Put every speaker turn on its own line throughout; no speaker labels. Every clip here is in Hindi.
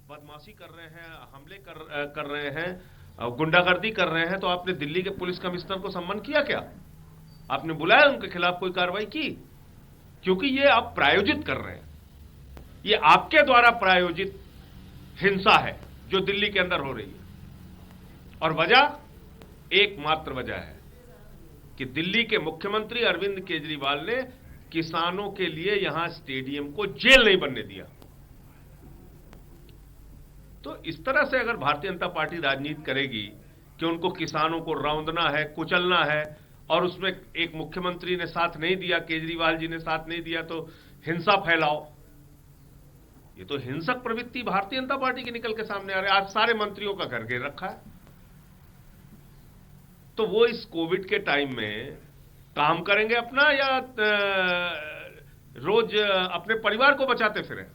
बदमाशी कर रहे हैं, हमले कर रहे हैं, गुंडागर्दी कर रहे हैं, तो आपने दिल्ली के पुलिस कमिश्नर को सम्मन किया क्या? आपने बुलाया उनके खिलाफ कोई कार्रवाई की? क्योंकि ये आप प्रायोजित कर रहे हैं, ये आपके द्वारा प्रायोजित हिंसा है जो दिल्ली के अंदर हो रही है। और वजह, एकमात्र वजह है कि दिल्ली के मुख्यमंत्री अरविंद केजरीवाल ने किसानों के लिए यहां स्टेडियम को जेल नहीं बनने दिया। तो इस तरह से अगर भारतीय जनता पार्टी राजनीति करेगी कि उनको किसानों को रौंदना है, कुचलना है, और उसमें एक मुख्यमंत्री ने साथ नहीं दिया, केजरीवाल जी ने साथ नहीं दिया, तो हिंसा फैलाओ, ये तो हिंसक प्रवृत्ति भारतीय जनता पार्टी की निकल के सामने आ रही है। आज सारे मंत्रियों का घर घेर रखा है। तो वो इस कोविड के टाइम में काम करेंगे अपना, या रोज अपने परिवार को बचाते फिरें?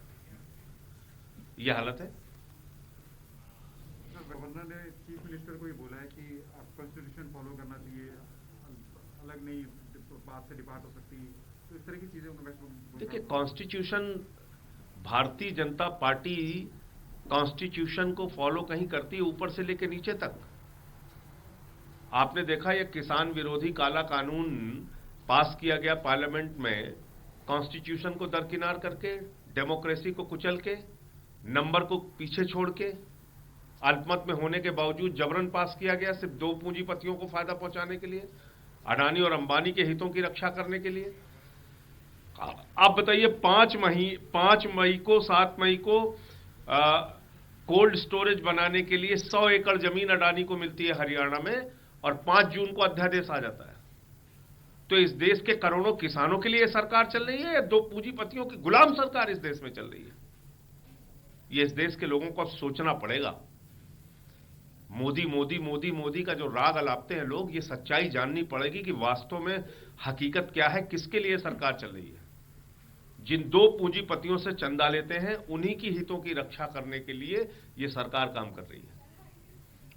यह हालत है।
गवर्नर ने चीफ मिनिस्टर को ही बोला है कि आप कॉन्स्टिट्यूशन फॉलो करना चाहिए, अलग नहीं बात से डिपार्ट हो सकती, तो इस तरह की चीजें।
देखिए, constitution, Bharatiya Janata party constitution को फॉलो कहीं करती है ऊपर से लेकर नीचे तक। आपने देखा यह किसान विरोधी काला कानून पास किया गया पार्लियामेंट में, कॉन्स्टिट्यूशन को दरकिनार करके, डेमोक्रेसी को कुचल के, नंबर को पीछे छोड़ के, अल्पमत में होने के बावजूद जबरन पास किया गया, सिर्फ दो पूंजीपतियों को फायदा पहुंचाने के लिए, अडानी और अंबानी के हितों की रक्षा करने के लिए। आप बताइए, 5 मई को 7 मई को कोल्ड स्टोरेज बनाने के लिए 100 एकड़ जमीन अडानी को मिलती है हरियाणा में, और 5 जून को अध्यादेश आ जाता है। तो इस देश के करोड़ों किसानों के लिए सरकार चल रही है, या दो पूंजीपतियों की गुलाम सरकार इस देश में चल रही है? ये इस देश के लोगों को अब सोचना पड़ेगा। मोदी मोदी मोदी मोदी का जो राग अलापते हैं लोग, ये सच्चाई जाननी पड़ेगी कि वास्तव में हकीकत क्या है, किसके लिए सरकार चल रही है। जिन दो पूंजीपतियों से चंदा लेते हैं, उन्हीं की हितों की रक्षा करने के लिए ये सरकार काम कर रही है।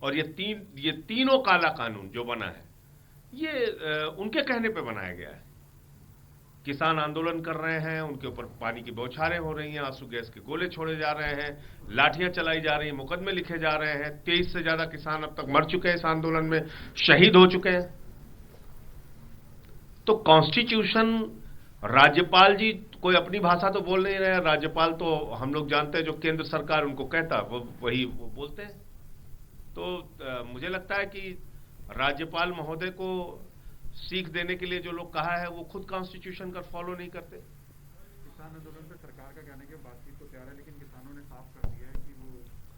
और ये तीनों काला कानून जो बना है, ये उनके कहने पे बनाया गया है। किसान आंदोलन कर रहे हैं, उनके ऊपर पानी की बौछारें हो रही हैं, आंसू गैस के गोले छोड़े जा रहे हैं, लाठियां चलाई जा रही हैं, मुकदमे लिखे जा रहे हैं। 23 से ज्यादा किसान अब तक मर चुके हैं इस आंदोलन में, शहीद हो चुके हैं। तो कॉन्स्टिट्यूशन, राज्यपाल जी कोई अपनी भाषा तो बोल नहीं रहे। राज्यपाल तो हम लोग जानते हैं, जो केंद्र सरकार उनको कहता है वही वो बोलते हैं। तो मुझे लगता है कि राज्यपाल महोदय को सीख देने के लिए जो लोग कहा है, वो खुद कॉन्स्टिट्यूशन का फॉलो नहीं करते।
किसान आंदोलन पे सरकार का कहने के बातचीत को तैयार है, लेकिन किसानों ने साफ कर दिया है कि वो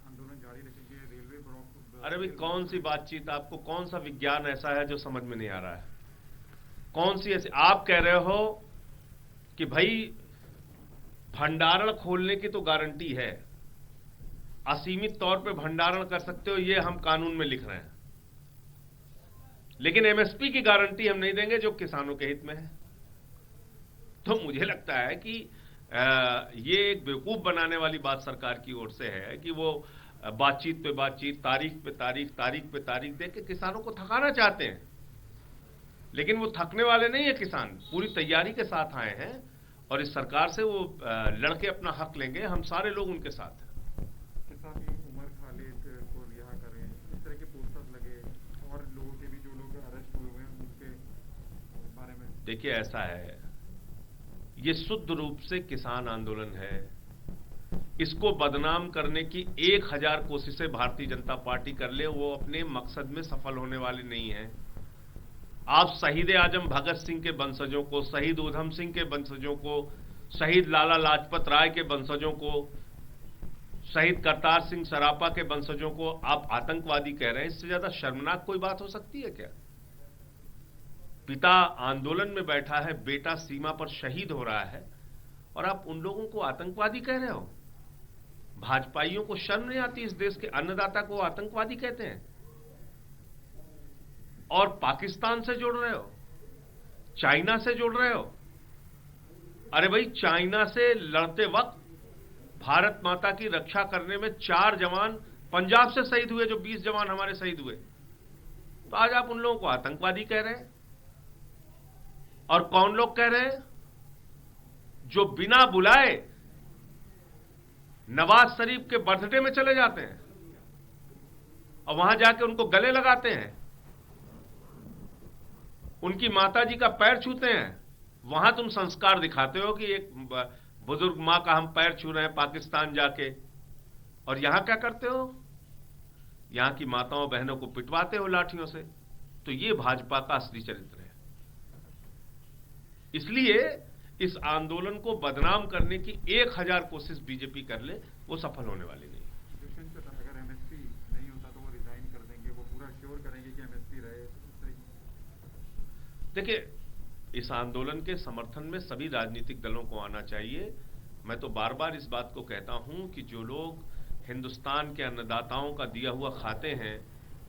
आंदोलन जारी रखेंगे। Railway block.
अरे भाई, कौन सी बातचीत? आपको कौन सा विज्ञान ऐसा है जो समझ में नहीं आ रहा है? कौन सी ऐसी? आप कह रहे हो कि भाई भंडारण खोलने की तो गारंटी है, असीमित तौर पे भंडारण कर सकते हो, ये हम कानून में लिख रहे हैं, लेकिन एमएसपी की गारंटी हम नहीं देंगे जो किसानों के हित में है। तो मुझे लगता है कि ये एक बेवकूफ बनाने वाली बात सरकार की ओर से है कि वो बातचीत पे बातचीत, तारीख पे तारीख, तारीख पे तारीख दे के किसानों को थकाना चाहते हैं। लेकिन वो थकने वाले नहीं है। किसान पूरी तैयारी के साथ आए हैं, और इस सरकार से वो लड़के अपना हक लेंगे। हम सारे लोग उनके साथ हैं।
उमर खालिद को रिहा करें, इस तरह के पोस्टर्स लगे, और लोगों के भी जो लोग अरेस्ट हुए हैं उनके बारे में।
देखिए, ऐसा है, ये शुद्ध रूप से किसान आंदोलन है। इसको बदनाम करने की 1000 कोशिशें भारतीय जनता पार्टी कर ले, वो अपने मकसद में सफल होने वाली नहीं है। आप शहीद आजम भगत सिंह के वंशजों को, शहीद उधम सिंह के वंशजों को, शहीद लाला लाजपत राय के वंशजों को, शहीद करतार सिंह सरापा के वंशजों को आप आतंकवादी कह रहे हैं। इससे ज्यादा शर्मनाक कोई बात हो सकती है क्या? पिता आंदोलन में बैठा है, बेटा सीमा पर शहीद हो रहा है, और आप उन लोगों को आतंकवादी कह रहे हो। भाजपाइयों को शर्म नहीं आती? इस देश के अन्नदाता को आतंकवादी कहते हैं, और पाकिस्तान से जोड़ रहे हो, चाइना से जोड़ रहे हो। अरे भाई, चाइना से लड़ते वक्त भारत माता की रक्षा करने में 4 जवान पंजाब से शहीद हुए, जो 20 जवान हमारे शहीद हुए। तो आज आप उन लोगों को आतंकवादी कह रहे हैं। और कौन लोग कह रहे हैं? जो बिना बुलाए नवाज शरीफ के बर्थडे में चले जाते हैं और वहां जाके उनको गले लगाते हैं, उनकी माताजी का पैर छूते हैं। वहां तुम संस्कार दिखाते हो कि एक बुजुर्ग मां का हम पैर छू रहे हैं पाकिस्तान जाके, और यहां क्या करते हो? यहां की माताओं बहनों को पिटवाते हो लाठियों से। तो ये भाजपा का असली चरित्र है। इसलिए इस आंदोलन को बदनाम करने की 1000 कोशिश बीजेपी कर ले, वो सफल होने वाली नहीं।
अगर एमएसपी नहीं होता तो वो रिजाइन कर देंगे, वो पूरा श्योर करेंगे कि एमएसपी रहे।
देखिए, इस आंदोलन के समर्थन में सभी राजनीतिक दलों को आना चाहिए। मैं तो बार बार इस बात को कहता हूं कि जो लोग हिंदुस्तान के अन्नदाताओं का दिया हुआ खाते हैं,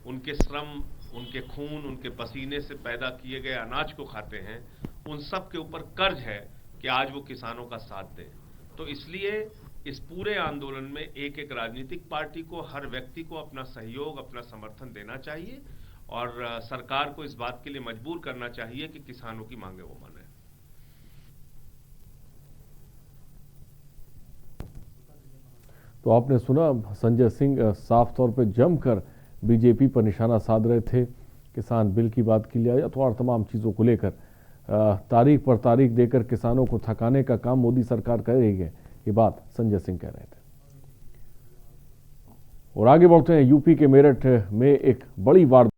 उनके श्रम, उनके खून, उनके पसीने से पैदा किए गए अनाज को खाते हैं, उन सब के ऊपर कर्ज है कि आज वो किसानों का साथ दें। तो इसलिए इस पूरे आंदोलन में एक एक राजनीतिक पार्टी को, हर व्यक्ति को अपना सहयोग, अपना समर्थन देना चाहिए और सरकार को इस बात के लिए मजबूर करना चाहिए कि किसानों की मांगे वो माने।
तो आपने सुना, संजय सिंह साफ तौर पे जमकर बीजेपी पर निशाना साध रहे थे। किसान बिल की बात की लिया तो और तमाम चीज़ों को लेकर तारीख पर तारीख देकर किसानों को थकाने का काम मोदी सरकार कर रही है, ये बात संजय सिंह कह रहे थे। और आगे बढ़ते हैं, यूपी के मेरठ में एक बड़ी वारदात